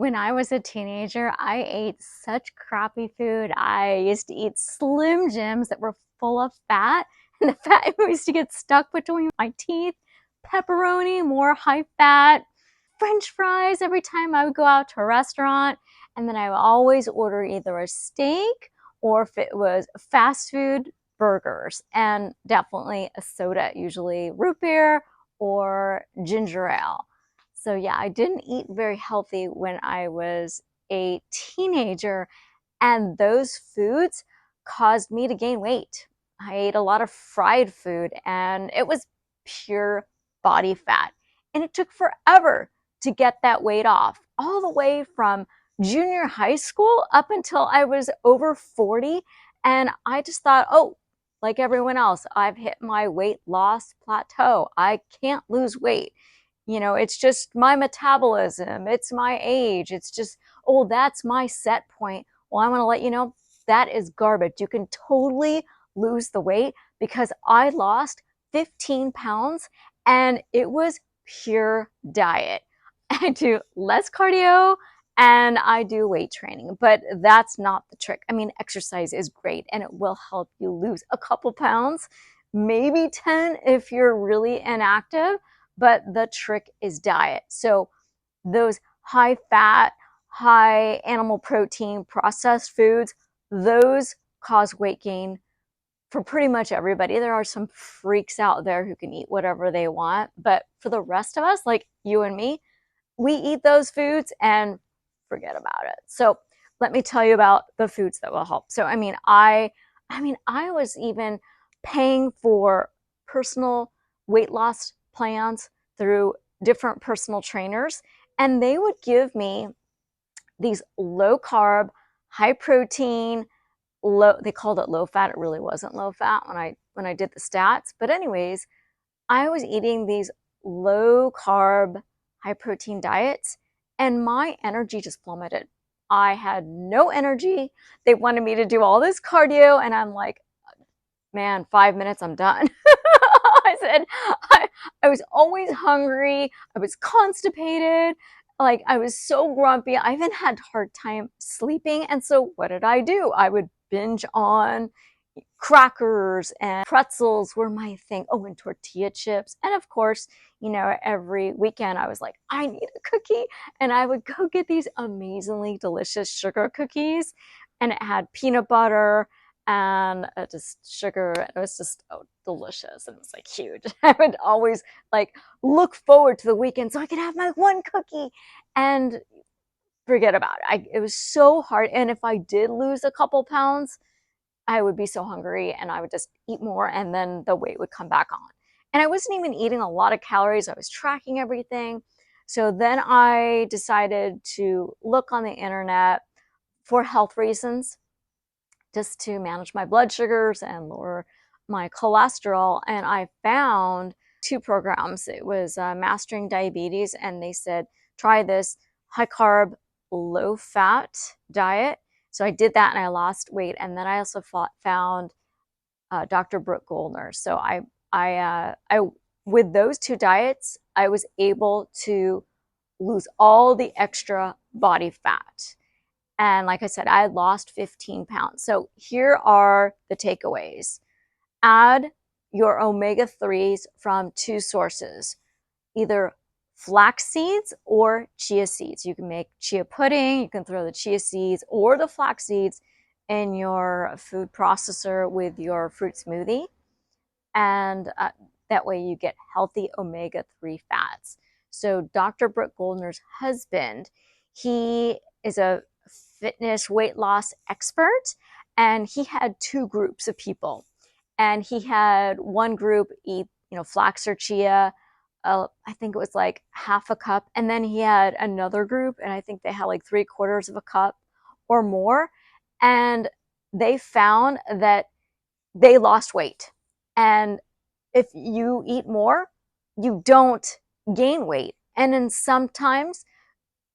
When I was a teenager, I ate such crappy food. I used to eat Slim Jims that were full of fat, and the fat used to get stuck between my teeth. Pepperoni, more high fat. French fries every time I would go out to a restaurant. And then I would always order either a steak or if it was fast food, burgers, and definitely a soda, usually root beer or ginger ale. So yeah, I didn't eat very healthy when I was a teenager, and those foods caused me to gain weight. I ate a lot of fried food and it was pure body fat. And it took forever to get that weight off, all the way from junior high school up until I was over 40. And I just thought, oh, like everyone else, I've hit my weight loss plateau. I can't lose weight. It's just my metabolism, it's my age, it's just, oh, that's my set point. Well, I want to let you know that is garbage. You can totally lose the weight because I lost 15 pounds and it was pure diet. I do less cardio and I do weight training, but that's not the trick. I mean, exercise is great and it will help you lose a couple pounds, maybe 10 if you're really inactive, but the trick is diet. So those high fat, high animal protein processed foods, those cause weight gain for pretty much everybody. There are some freaks out there who can eat whatever they want, but for the rest of us, like you and me, we eat those foods and forget about it. So let me tell you about the foods that will help. So I was even paying for personal weight loss plans through different personal trainers, and they would give me these low carb, high protein, they called it low fat. It really wasn't low fat when I did the stats. But anyways, I was eating these low carb, high protein diets, and my energy just plummeted. I had no energy. They wanted me to do all this cardio, and I'm like, man, 5 minutes, I'm done. I said, I was always hungry. I was constipated. Like, I was so grumpy. I even had a hard time sleeping. And so what did I do? I would binge on crackers, and pretzels were my thing. Oh, and tortilla chips. And of course, every weekend I was like, I need a cookie. And I would go get these amazingly delicious sugar cookies. And it had peanut butter and just sugar. It was just delicious, and it was like huge. I would always like look forward to the weekend so I could have my one cookie and forget about it. It was so hard, and if I did lose a couple pounds, I would be so hungry and I would just eat more, and then the weight would come back on. And I wasn't even eating a lot of calories. I was tracking everything. So then I decided to look on the internet for health reasons, just to manage my blood sugars and lower my cholesterol. And I found two programs. It was Mastering Diabetes, and they said, try this high carb, low fat diet. So I did that and I lost weight. And then I also found Dr. Brooke Goldner. So I with those two diets, I was able to lose all the extra body fat. And like I said, I had lost 15 pounds. So here are the takeaways. Add your omega-3s from two sources, either flax seeds or chia seeds. You can make chia pudding, you can throw the chia seeds or the flax seeds in your food processor with your fruit smoothie. And that way you get healthy omega-3 fats. So Dr. Brooke Goldner's husband, he is a fitness weight loss expert, and he had two groups of people. And he had one group eat, flax or chia. I think it was like half a cup. And then he had another group, and I think they had like 3/4 of a cup or more. And they found that they lost weight. And if you eat more, you don't gain weight. And then sometimes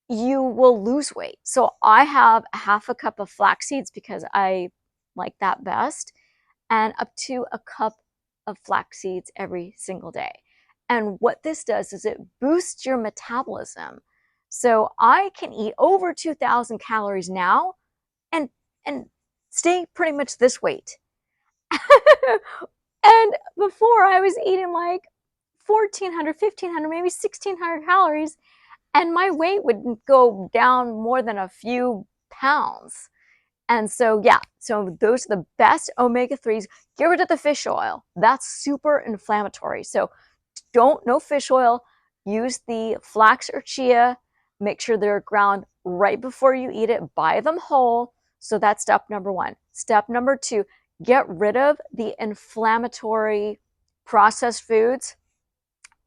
you will lose weight. So I have half a cup of flax seeds because I like that best, and up to a cup of flax seeds every single day. And what this does is it boosts your metabolism. So I can eat over 2,000 calories now and stay pretty much this weight. And before I was eating like 1,400, 1,500, maybe 1,600 calories, and my weight would go down more than a few pounds. And so, yeah, so those are the best omega-3s. Get rid of the fish oil. That's super inflammatory. So no fish oil. Use the flax or chia. Make sure they're ground right before you eat it. Buy them whole. So that's step number one. Step number two, get rid of the inflammatory processed foods.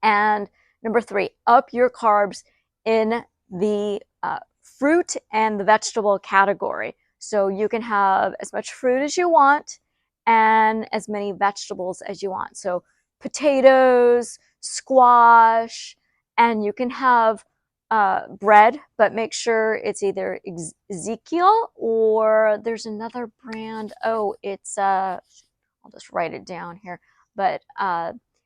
And number three, up your carbs in the fruit and the vegetable category. So you can have as much fruit as you want and as many vegetables as you want. So potatoes, squash, and you can have bread, but make sure it's either Ezekiel or there's another brand. Oh, it's I'll just write it down here. But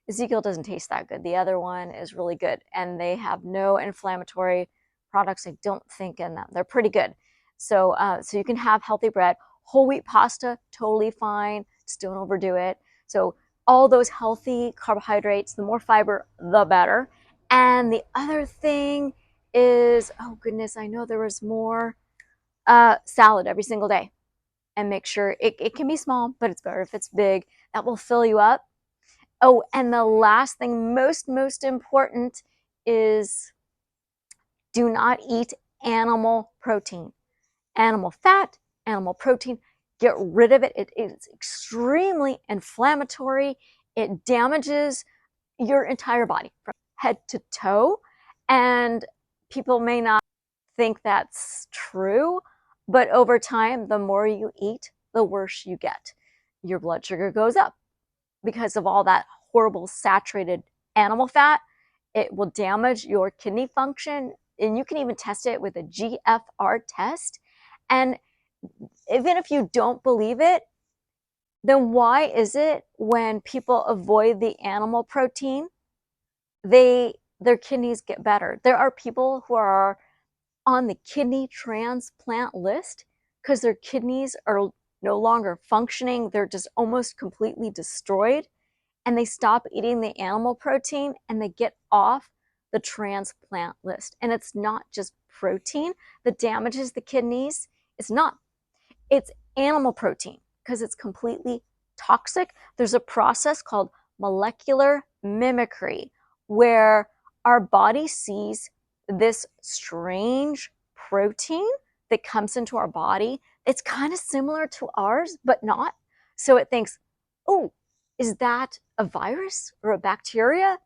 Ezekiel doesn't taste that good. The other one is really good, and they have no inflammatory products, I don't think, in them. They're pretty good. So you can have healthy bread. Whole wheat pasta, totally fine. Just don't overdo it. So all those healthy carbohydrates, the more fiber, the better. And the other thing is, oh goodness, I know there was more, salad every single day. And make sure it can be small, but it's better if it's big. That will fill you up. Oh, and the last thing, most important, is do not eat animal protein. Animal fat, animal protein, get rid of it. It is extremely inflammatory. It damages your entire body from head to toe. And people may not think that's true, but over time, the more you eat, the worse you get. Your blood sugar goes up because of all that horrible saturated animal fat. It will damage your kidney function, and you can even test it with a GFR test. And even if you don't believe it, then why is it when people avoid the animal protein, their kidneys get better? There are people who are on the kidney transplant list because their kidneys are no longer functioning. They're just almost completely destroyed, and they stop eating the animal protein and they get off the transplant list. And it's not just protein that damages the kidneys. It's animal protein because it's completely toxic. There's a process called molecular mimicry where our body sees this strange protein that comes into our body. It's kind of similar to ours, but not. So it thinks, oh, is that a virus or a bacteria?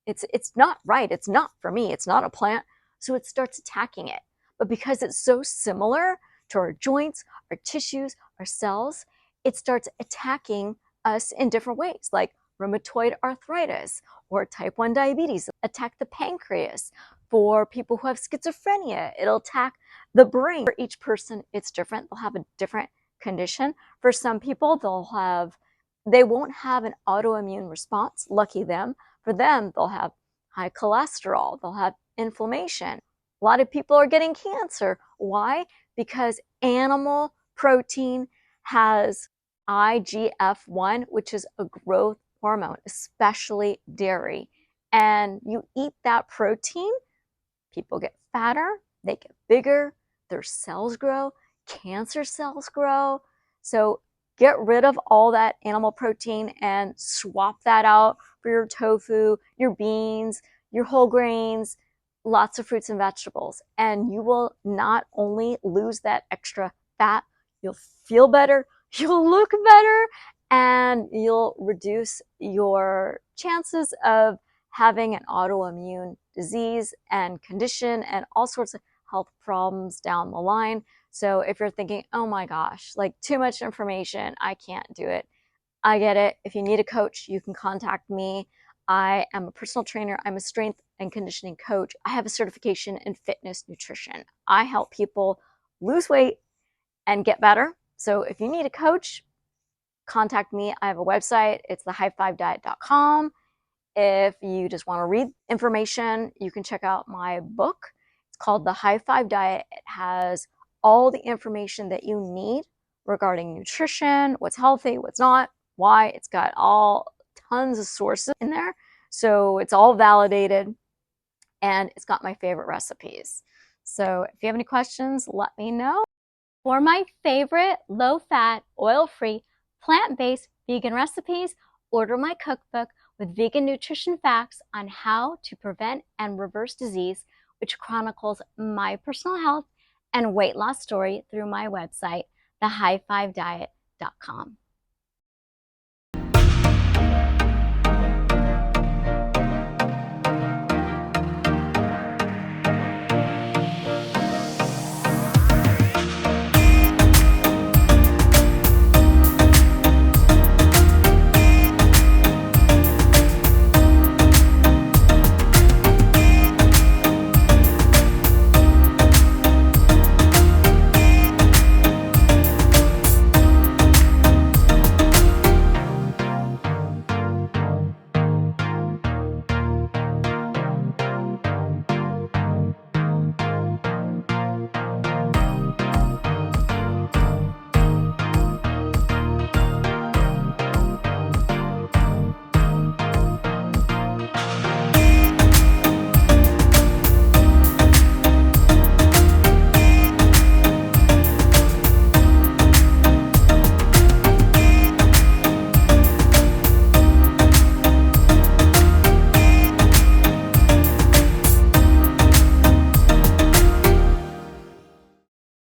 It's not right. It's not for me. It's not a plant. So it starts attacking it. But because it's so similar to our joints, our tissues, our cells, it starts attacking us in different ways, like rheumatoid arthritis or type 1 diabetes. Attack the pancreas. For people who have schizophrenia, it'll attack the brain. For each person, it's different. They'll have a different condition. For some people, they won't have an autoimmune response. Lucky them. For them, they'll have high cholesterol. They'll have inflammation. A lot of people are getting cancer. Why? Because animal protein has IGF-1, which is a growth hormone, especially dairy. And you eat that protein, people get fatter, they get bigger, their cells grow, cancer cells grow. So get rid of all that animal protein and swap that out for your tofu, your beans, your whole grains, lots of fruits and vegetables. And you will not only lose that extra fat, you'll feel better, you'll look better, and you'll reduce your chances of having an autoimmune disease and condition and all sorts of health problems down the line. So if you're thinking, oh my gosh, like too much information, I can't do it, I get it. If you need a coach, you can contact me. I am a personal trainer. I'm a strength and conditioning coach. I have a certification in fitness nutrition. I help people lose weight and get better. So if you need a coach, contact me. I have a website. It's thehigh5diet.com. If you just want to read information, you can check out my book. It's called the High Five Diet. It has all the information that you need regarding nutrition, what's healthy, what's not, why. It's got all tons of sources in there. So it's all validated, and it's got my favorite recipes. So if you have any questions, let me know. For my favorite low-fat, oil-free, plant-based vegan recipes, order my cookbook with vegan nutrition facts on how to prevent and reverse disease, which chronicles my personal health and weight loss story through my website, thehighfivediet.com.